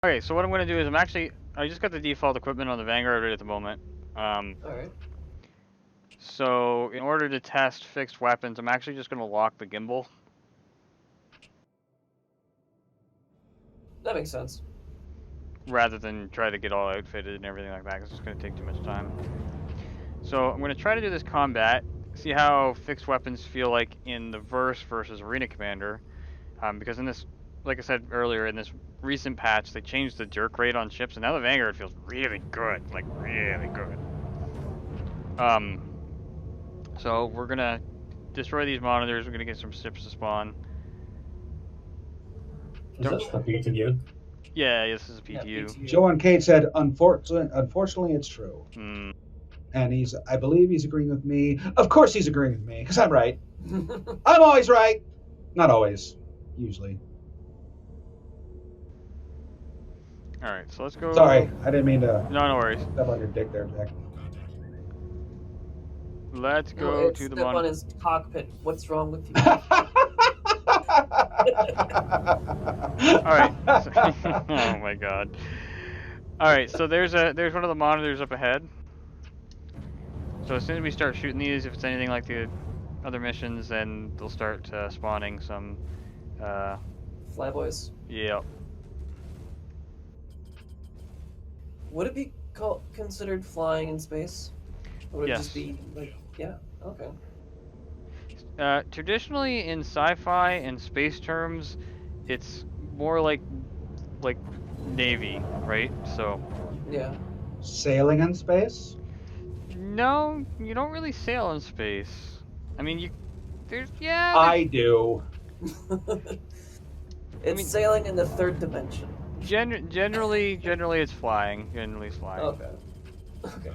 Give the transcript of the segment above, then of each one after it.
Okay, so what I'm going to do is I just got the default equipment on the Vanguard right at the moment. Alright. So in order to test fixed weapons, I'm actually just going to lock the gimbal. That makes sense. Rather than try to get all outfitted and everything like that, because it's going to take too much time. So I'm going to try to do this combat, see how fixed weapons feel like in the Verse versus Arena Commander. Because in this, like I said earlier, in this recent patch, they changed the jerk rate on ships, and now the Vanguard feels really good, like really good. So we're gonna destroy these monitors. We're gonna get some ships to spawn. Is this the PTU? Yeah, this is a Yeah, PTU. PTU. Joe and Kate said, unfortunately, it's true. Hmm. And I believe he's agreeing with me. Of course he's agreeing with me, because I'm right. I'm always right. Not always, usually. All right, so let's go. Sorry, I didn't mean to No worries. step on your dick there, Jack. Let's No, go it's to the step on monitor. his cockpit. What's wrong with you? All right. Oh my god. All right, so there's one of the monitors up ahead. So as soon as we start shooting these, if it's anything like the other missions, then they'll start spawning some. Flyboys. Yeah. Would it be considered flying in space? Or would it just Yes. be like, yeah, okay. Traditionally in sci-fi and space terms, it's more like Navy, right? So Yeah. Sailing in space? no, you don't really sail in space. I mean, there's I do. It's sailing in the third dimension. generally it's flying. Generally it's flying. Okay. Okay.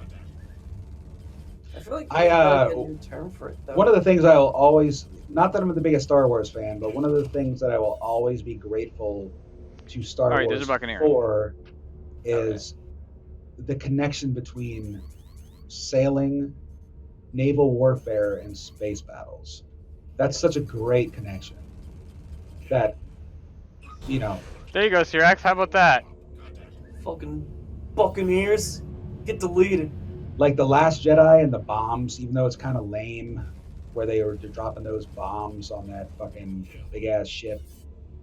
I feel like I, gotta get a new term for it though. One of the things I will always, not that I'm the biggest Star Wars fan, but one of the things that I will always be grateful to Star All right, there's Wars a Buccaneer. for is the connection between sailing, naval warfare, and space battles. That's such a great connection. That, you know, There you go, Sirax. How about that? Fucking Buccaneers, get deleted. like The Last Jedi and the bombs, even though it's kind of lame, where they were dropping those bombs on that fucking big ass ship.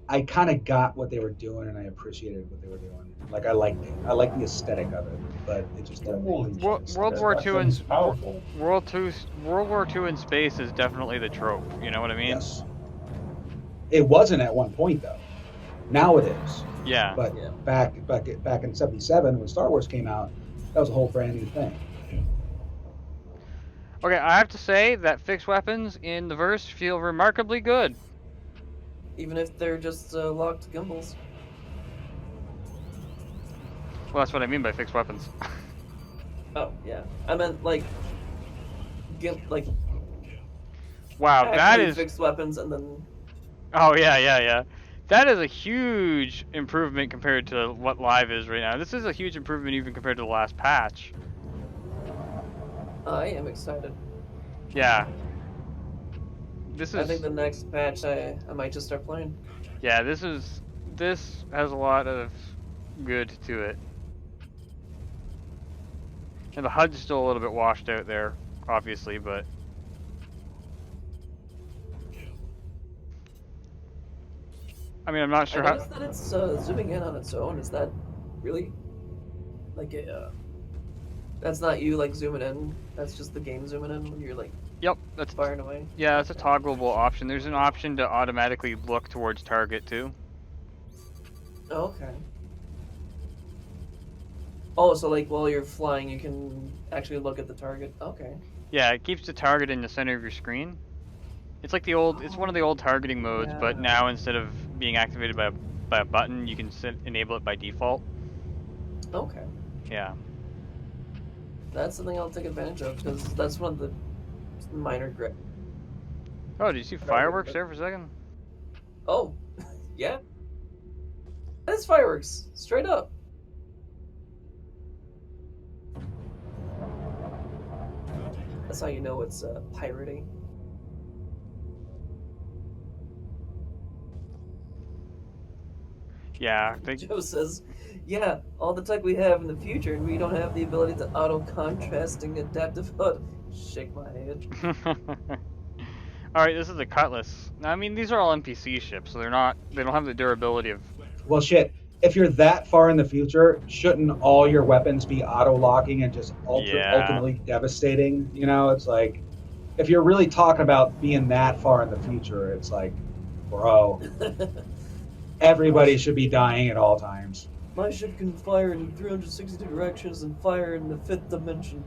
I kind of got what they were doing, and I appreciated what they were doing. Like I liked it. I liked the aesthetic of it, but it just doesn't make any sense. World War II and powerful. World War II in space is definitely the trope. You know what I mean? Yes. It wasn't at one point though. Now it is. Yeah. But Yeah. back in '77 when Star Wars came out, that was a whole brand new thing. Okay, I have to say that fixed weapons in the Verse feel remarkably good. Even if they're just locked gimbals. Well, that's what I mean by fixed weapons. Oh yeah, I meant like, like Wow, that actually is. fixed weapons and then. Oh yeah. That is a huge improvement compared to what live is right now. This is a huge improvement even compared to the last patch. I am excited. Yeah. This I is. think the next patch I might just start playing. Yeah, this has a lot of good to it. And the HUD's still a little bit washed out there, obviously, but I mean, I'm not sure I how. noticed that it's zooming in on its own. Is that really like a? That's not you like zooming in. That's just the game zooming in when you're like Yep, that's firing away. yeah, that's a toggleable option. There's an option to automatically look towards target too. Oh, okay. Oh, so like while you're flying, you can actually look at the target. Okay. Yeah, it keeps the target in the center of your screen. It's like it's one of the old targeting modes, but Yeah. now instead of being activated by a button, you can enable it by default. Okay. Yeah. That's something I'll take advantage of because that's one of the minor grit. Oh, did you see fireworks there for a second? Oh, yeah. That's fireworks, straight up. That's how you know it's pirating. Yeah. Joe says, Yeah, all the tech we have in the future, and we don't have the ability to auto-contrasting adaptive HUD. Shake my head. All right, this is a Cutlass. I mean, these are all NPC ships, so they don't have the durability of. Well, shit. If you're that far in the future, shouldn't all your weapons be auto locking and just Yeah. ultimately devastating? You know, it's like if you're really talking about being that far in the future, it's like, bro, everybody should be dying at all times. My ship can fire in 360 directions and fire in the 5th dimension.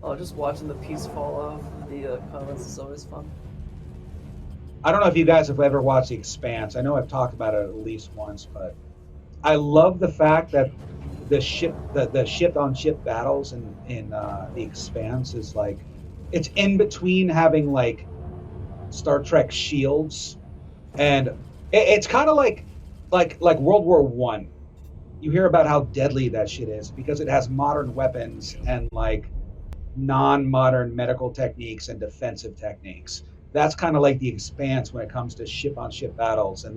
Oh, just watching the piece fall off the comments is always fun. I don't know if you guys have ever watched The Expanse. I know I've talked about it at least once, but I love the fact that the ship on ship battles in The Expanse is like it's in between having like Star Trek shields and it's kind of like World War One. You hear about how deadly that shit is because it has modern weapons and like non-modern medical techniques and defensive techniques. That's kind of like The Expanse when it comes to ship on ship battles and